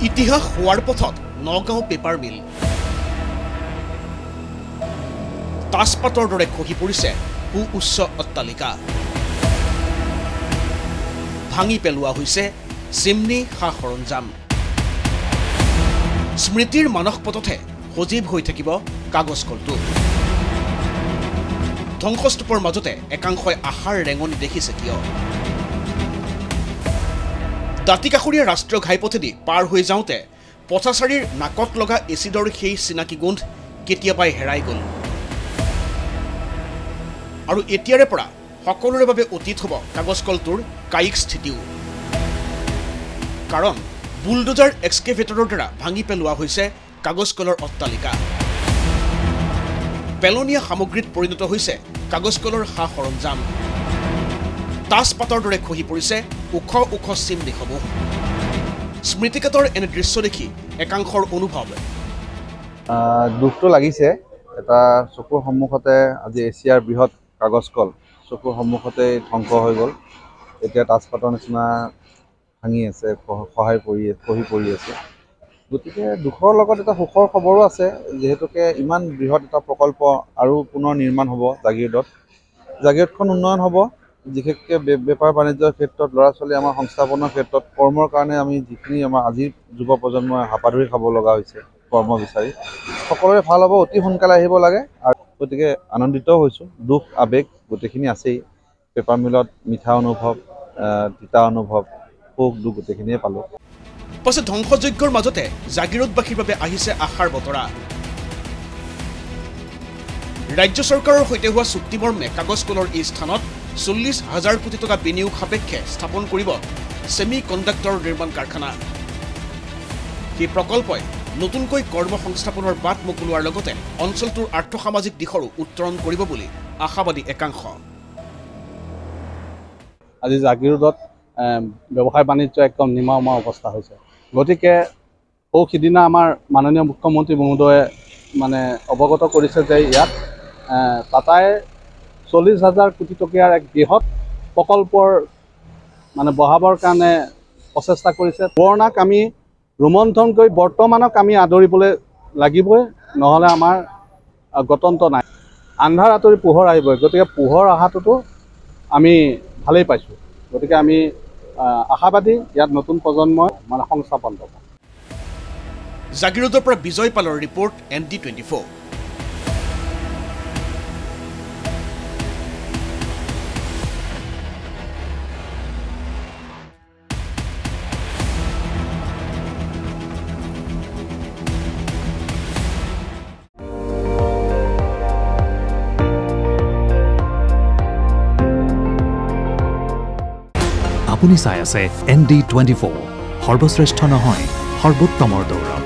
ইতিহাস হোৱাৰ পথত নগাঁও পেপাৰ মিল তাজপাতৰ দৰে খহি পৰিছে উচ্চ অট্টালিকা ভাঙি পেলোৱা হৈছে চিমনি সা সৰঞ্জাম স্মৃতিৰ মানস পথতে সজীৱ হৈ থাকিব কাগজ কলটো ধ্বংসস্তূপৰ মাজতে একাংশই আশাৰ ৰেঙনি দেখিছে কিয় দাঁতিকাষৰীয়া ৰাষ্ট্ৰীয় ঘাইপথেদি পাৰ হৈ যাওঁতে পথাচাৰীৰ নাকত লগা এচিডৰ সেই চিনাকি গোন্ধ কেতিয়াবাই হেৰাই গ'ল আৰু এতিয়াৰে পৰা সকলোৰে বাবে অতীত হ'ব কাগজ কলটোৰ কায়িক স্থিতিও কাৰণ বুলডোজাৰ এক্সকেভেটৰৰ দ্বাৰা ভাঙি পেলোৱা হৈছে কাগজ কলৰ অট্টালিকা পেলনীয়া সামগ্ৰীত পৰিণত হৈছে কাগজ কলৰ সা সৰঞ্জাম তাজপাতৰ দৰে খহি পৰিছে ওখ ওখ চিমনিসমূহ স্মৃতিকাতৰ এনে দৃশ্য দেখি একাংশৰ অনুভৱ দুখটো লাগিছে এটা চকুৰ সন্মুখতে আজি এছিয়াৰ বৃহৎ কাগজ কল চকুৰ সন্মুখতে ধ্বংস হৈ গ'ল এতিয়া তাজপাতৰ নিচিনা ভাঙি আছে খহি পৰি আছে গতিকে দুখৰ লগত এটা সুখৰ খবৰো আছে যিহেতুকে ইমান বৃহৎ এটা প্ৰকল্প আৰু পুনৰ নিৰ্মাণ হ'ব জাগিৰোডখন উন্নয়ন হ'ব বিশেষকৈ বেপাৰ বাণিজ্যৰ ক্ষেত্ৰত ল'ৰা ছোৱালী আমাৰ সংস্থাপনৰ ক্ষেত্ৰত কৰ্মৰ কাৰণে আমি যিখিনি আমাৰ আজিৰ যুৱ প্ৰজন্মই হাপাধৰি খাব লগা হৈছে কৰ্ম বিচাৰি সকলোৰে ভাল হ'ব অতি সোনকালে আহিব লাগে আৰু গতিকে আনন্দিত হৈছোঁ দুখ আৱেগ গোটেইখিনি আছেই পেপাৰ মিলত মিঠা অনুভৱ তিতা অনুভৱ সুখ দুখ গোটেইখিনিয়ে পালোঁ পাছে ধ্বংসযজ্ঞৰ মাজতে জাগিৰোডবাসীৰ বাবে আহিছে আশাৰ বতৰা ৰাজ্য চৰকাৰৰ সৈতে হোৱা চুক্তিমৰ্মে কাগজ কলৰ এই স্থানত 40,000 কোটি টকা বিনিয়োগ সাপেক্ষে স্থাপন কৰিব ছেমি কণ্ডাক্টৰ নিৰ্মাণ কাৰখানা এই প্ৰকল্পই নতুনকৈ কৰ্ম সংস্থাপনৰ বাট মুকলোৱাৰ লগতে অঞ্চলটোৰ আৰ্থসামাজিক দিশৰো উত্তৰণ কৰিব বুলি আশাবাদী একাংশ আজি জাগিৰোডত ব্যৱসায় বাণিজ্য একদম নিমাওমা অৱস্থা হৈছে গতিকে সিদিনা আমাৰ মাননীয় মুখ্যমন্ত্ৰী মহোদয়ে মানে অৱগত কৰিছে যে ইয়াত টাটাই 40,000 কোটি টকীয়াৰ এক বৃহৎ প্ৰকল্পৰ মানে বঢ়াবৰ কাৰণে প্ৰচেষ্টা কৰিছে পুৰণাক আমি ৰোমন্থন কৰি বৰ্তমানক আমি আদৰিবলৈ লাগিবই নহ'লে আমাৰ গতন্ত্ৰ নাই আন্ধাৰ আঁতৰি পোহৰ আহিবই গতিকে পোহৰ অহাটোতো আমি ভালেই পাইছোঁ গতিকে আমি আশাবাদী ইয়াত নতুন প্ৰজন্মই মানে সংস্থাপন পাব জাগিৰোডৰ পৰা বিজয় পালৰ ৰিপৰ্ট ND24আপুনি চাই আছে ND24 সৰ্বশ্ৰেষ্ঠ নহয় সৰ্বোত্তমৰ দৌৰ